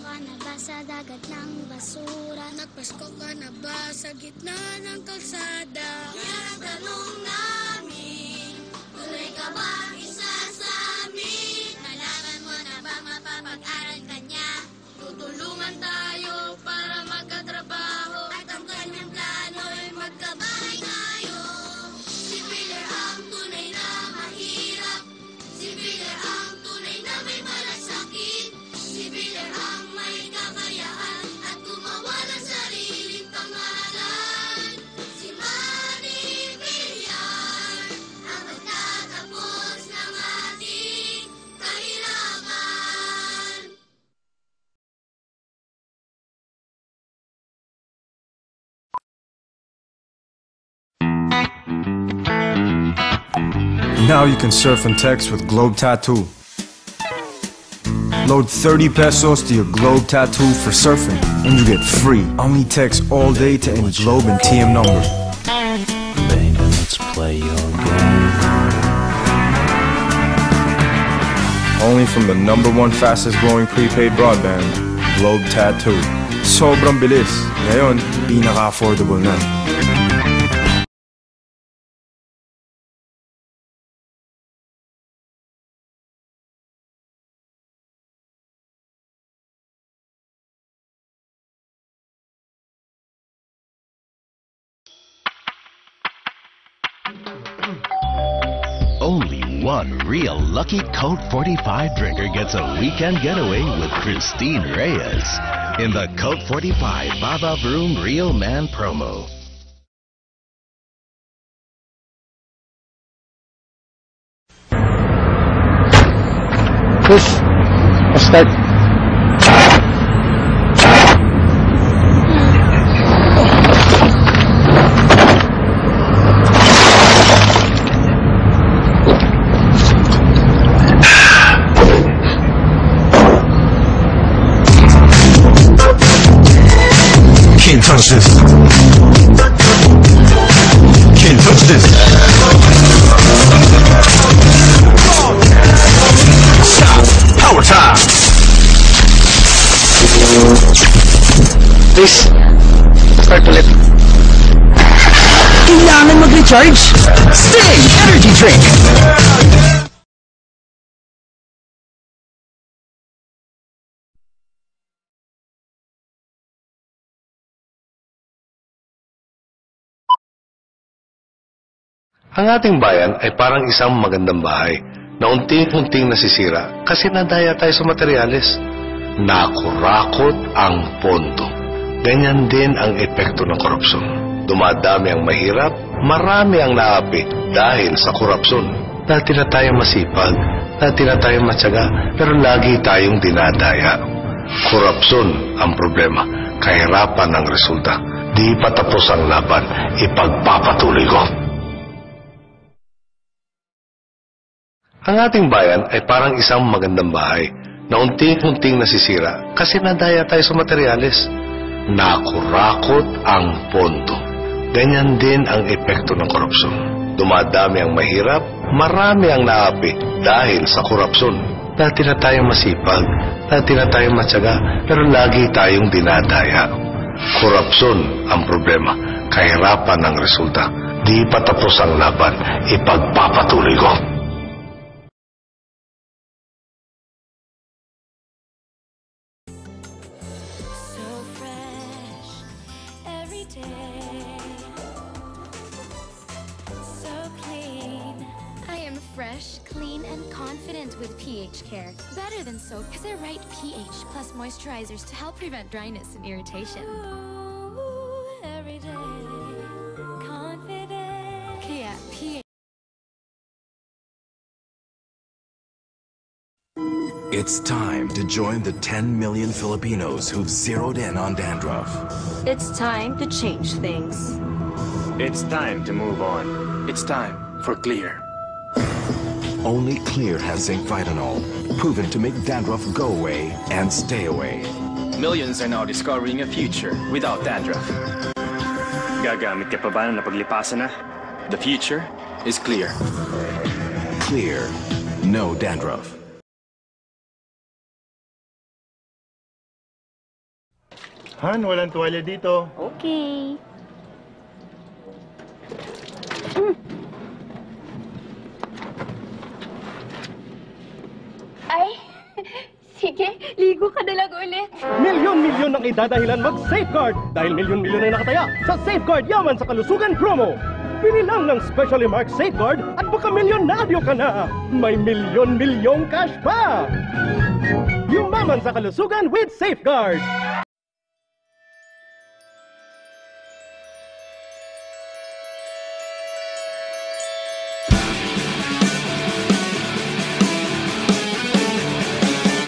ka na ba sa dagat ng basura? Nagpasko ka na ba sa gitna ng kalsada? Yan ang tanong namin. Tuloy ka bang isa sa amin? Nalaman mo na ba mapapag-aral ka niya? Tutulungan tayo para magkatrabaho At ang kanyang plano'y magkabahay tayo. Si Wheeler ang tunay na mahirap. Si Wheeler ang tunay na may malasakit. Si Wheeler ang may kakayahan at gumawa ng sariling pangalan. Si Manny Villar ang magtatapos ng ating kahirapan. Now you can surf and text with Globe Tattoo. Load 30 pesos to your Globe Tattoo for surfing, and you get free. Only text all day to any Globe and TM number. Baby, let's play your game. Only from the #1 fastest growing prepaid broadband, Globe Tattoo. Sobrang bilis. Ngayon, pinaka-affordable na. Only one real lucky Coke 45 drinker gets a weekend getaway with Christine Reyes in the Coke 45 Baba Vroom Real Man promo. Push. Start. Can't touch this. Can't touch this. Stop. Power time. Please. Start ulit. Kailangan mag-recharge? Sting Energy Drink! Ang ating bayan ay parang isang magandang bahay na unting-unting nasisira kasi nadaya tayo sa materyales. Nakurakot ang pondo. Ganyan din ang epekto ng korupsyon. Dumadami ang mahirap, marami ang naapi dahil sa korupsyon. Dati na tayong masipag, dati na tayong matyaga, pero lagi tayong dinadaya. Korupsyon ang problema, kahirapan ang resulta. Di pa tapos ang laban, ipagpapatuloy ko. Ang ating bayan ay parang isang magandang bahay na unting-unting nasisira kasi nadaya tayo sa materyales. Nakurakot ang pondo. Ganyan din ang epekto ng korupsyon. Dumadami ang mahirap, marami ang naapi dahil sa korupsyon. Dati na tayong masipag, dati na tayong matyaga, pero lagi tayong dinadaya. Korupsyon ang problema, kahirapan ang resulta. Di pa tapos ang laban, ipagpapatuloy ko. Fresh, clean, and confident with pH Care. Better than soap because they're right pH plus moisturizers to help prevent dryness and irritation. Ooh, every day, confident. Kia pH. It's time to join the 10 million Filipinos who've zeroed in on dandruff. It's time to change things. It's time to move on. It's time for Clear. Only Clear has zinc vitanol, proven to make dandruff go away and stay away. Millions are now discovering a future without dandruff. Gagamit ka pa ba ng napaglipasan na? The future is Clear. Clear. No dandruff. Han, walang tuwalya dito. Okay. Ay, sige, ligo ka na lang ulit. Milyon-milyon ang idadahilan mag-Safeguard dahil milyon-milyon na nakataya sa Safeguard Yaman sa Kalusugan promo. Pili lang ng specially marked Safeguard at baka milyonaryo ka na. May milyon-milyong cash pa! Yumaman sa kalusugan with Safeguard!